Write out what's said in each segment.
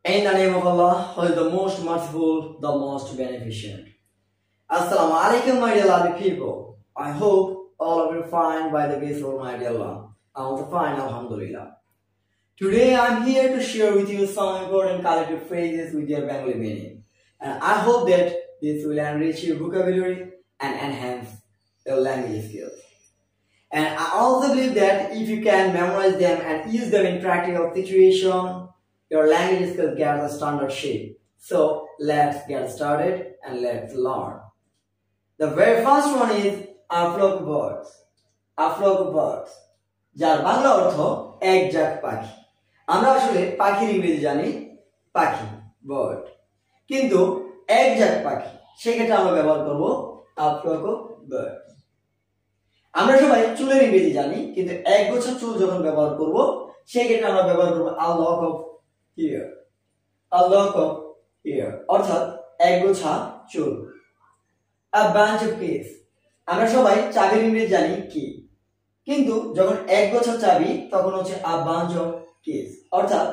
In the name of Allah, who is the most merciful, the most beneficent. Assalamu alaikum, my dear lovely people. I hope all of you are fine by the grace of Almighty Allah. I'm also fine, Alhamdulillah. Today I'm here to share with you some important collective phrases with their Bengali meaning. And I hope that this will enrich your vocabulary and enhance your language skills. And I also believe that if you can memorize them and use them in practical situation, your language skills get a standard shape. So let's get started and let's learn. The very first one is a flock of birds. A flock of birds. যার বাংলা অর্থ এক ঝাঁক পাখি। আমরা আসলে পাখির ইংরেজি জানি পাখি, bird। কিন্তু এক ঝাঁক পাখি সেক্ষেত্রে আমরা ব্যবহার করব a flock of birds। আমরা সবাই চুলের ইংরেজি জানি, কিন্তু এক গোছা চুল যখন ব্যবহার করব সেক্ষেত্রে আমরা ব্যবহার করব a lock of hair। a lock of hair অর্থাৎ এক গোছা চুল। a bunch of keys। আমরা সবাই চাবির ইংরেজি জানি কি, কিন্তু যখন এক গোছা চাবি তখন হচ্ছে a bunch of keys অর্থাৎ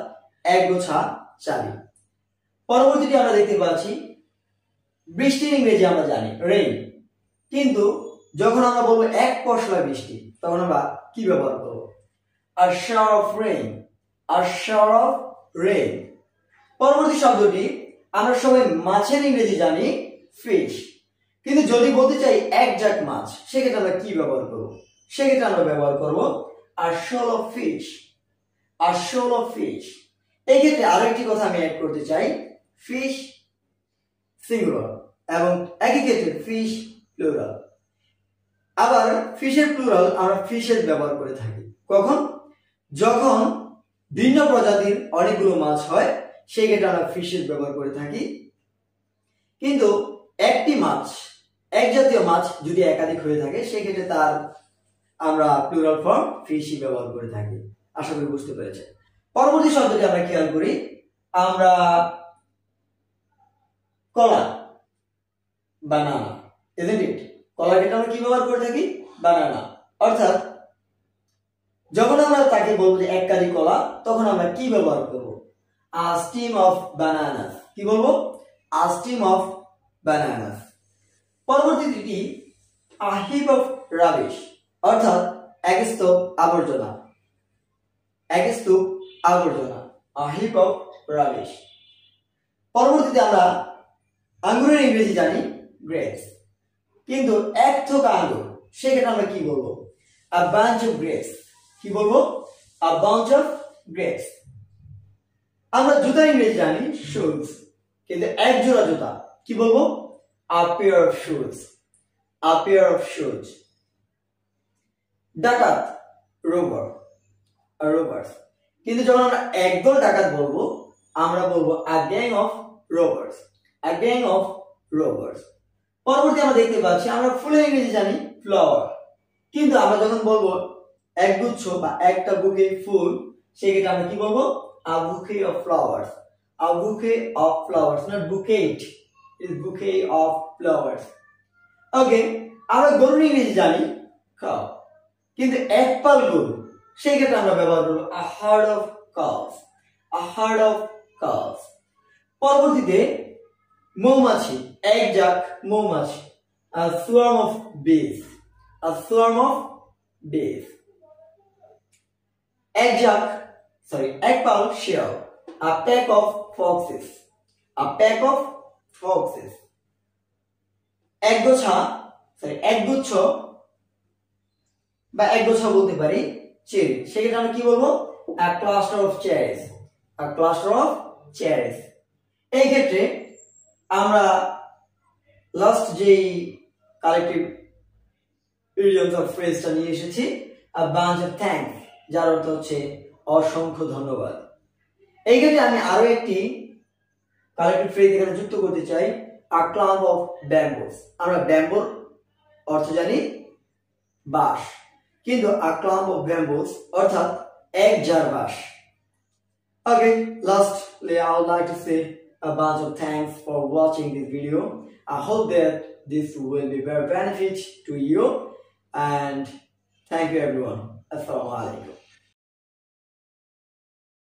এক গোছা চাবি। পরবর্তীতে আমরা দেখতে পাচ্ছি বৃষ্টির ইংরেজি আমরা জানি rain, কিন্তু যখন আমরা বলবো এক পশলা বৃষ্টি তখন আমরা কি ব্যবহার করব? a shower of rain। a shower of rain। পরবর্তী শব্দটি আমরা সবাই মাছের ইংরেজি জানি fish, কিন্তু যদি বলতে চাই এক ঝাঁক মাছ সেক্ষেত্রে আমরা কি ব্যবহার করব? সেক্ষেত্রে আমরা ব্যবহার করব a shoal of fish। a shoal of fish। এই ক্ষেত্রে আরো একটি কথা আমি অ্যাড করতে চাই, fish সিঙ্গুলার এবং একই ক্ষেত্রে fish প্লুরাল। আবার ফিশের প্লুরাল আমরা ফিশেস ব্যবহার করে থাকি কখন? যখন ভিন্ন প্রজাতির অনেকগুলো মাছ হয় সেই ক্ষেত্রে আমরা ফিশেস ব্যবহার করে থাকি, কিন্তু একটি মাছ, এক জাতীয় মাছ যদি একাধিক হয়ে থাকে সেই ক্ষেত্রে তার আমরা প্লুরাল ফর্ম ফিশই ব্যবহার করে থাকি। আশা করি বুঝতে পেরেছেন। পরবর্তী শব্দটি আমরা খেয়াল করি, আমরা কলা, বানানা, isn't it? কলার ক্ষেত্রে আমরা কি ব্যবহার করে থাকি? বানানা। অর্থাৎ যখন আমরা তাকে বলবো যে এক কাঁদি কলা তখন আমরা কি ব্যবহার করব? a stem of bananas। কি বলবো? a stem of bananas। পরবর্তীটি a heap of rubbish অর্থাৎ এক স্তূপ আবর্জনা। এক স্তূপ আবর্জনা, a heap of rubbish। পরবর্তীতে আমরা আঙ্গুরের ইংরেজি জানি grapes, কিন্তু এক থোকা আঙ্গুর সেক্ষেত্রে আমরা কি বলবো? a bunch of grapes। কি বলবো? a bunch of grapes। আমরা জুতার ইংরেজি জানি shoes, কিন্তু এক জোড়া জুতা কি বলবো? a pair of shoes। a pair of shoes। ডাকাত রোবার, robbers, কিন্তু যখন আমরা একদল ডাকাত বলবো আমরা বলবো a gang of robbers। a gang of robbers। পরবর্তী আমরা দেখতে পাচ্ছি আমরা ফুলের ইংরেজি জানি ফ্লাওয়ার, কিন্তু আমরা যখন বলবো একগুচ্ছ বা একটা বুকে ফুল সেক্ষেত্রে আমরা কি বলবো? a bouquet of flowers। a bouquet of flowers, not bouquet, is bouquet of flowers। ওকে, আমরা গরুর ইংরেজি জানি cow, কিন্তু এক পাল গরু সেই ক্ষেত্রে আমরা ব্যবহার করবো a herd of cows। a herd of cows। পরবর্তীতে মৌমাছি, এক ঝাঁক মৌমাছি, a swarm of bees। a swarm of bees। এক পাল শিয়াল, a pack of foxes। a pack of foxes। একগুচ্ছ বা একগোছা বলতে পারি চেরি, সেক্ষেত্রে আমরা কি বলবো? a cluster of cherries। a cluster of cherries। এই ক্ষেত্রে আমরা লাস্ট যেই কালেক্টিভ ইডিয়মস অফ ফ্রেজটা নিয়ে এসেছি a bunch of thanks, যার অর্থ হচ্ছে অসংখ্য ধন্যবাদ। এই ক্ষেত্রে আমি আরো একটি কালেক্টিভ ফ্রেজ এখানে যুক্ত করতে চাই, a clump of bamboos। আমরা ব্যাম্বোর অর্থ জানি বাঁশ, কিন্তু a clump of bamboos অর্থাৎ এক ঝাড় বাঁশ। Okay, lastly I would like to say a bunch of thanks for watching this video. I hope that this will be very benefit to you, and thank you everyone. Assalamu alaikum.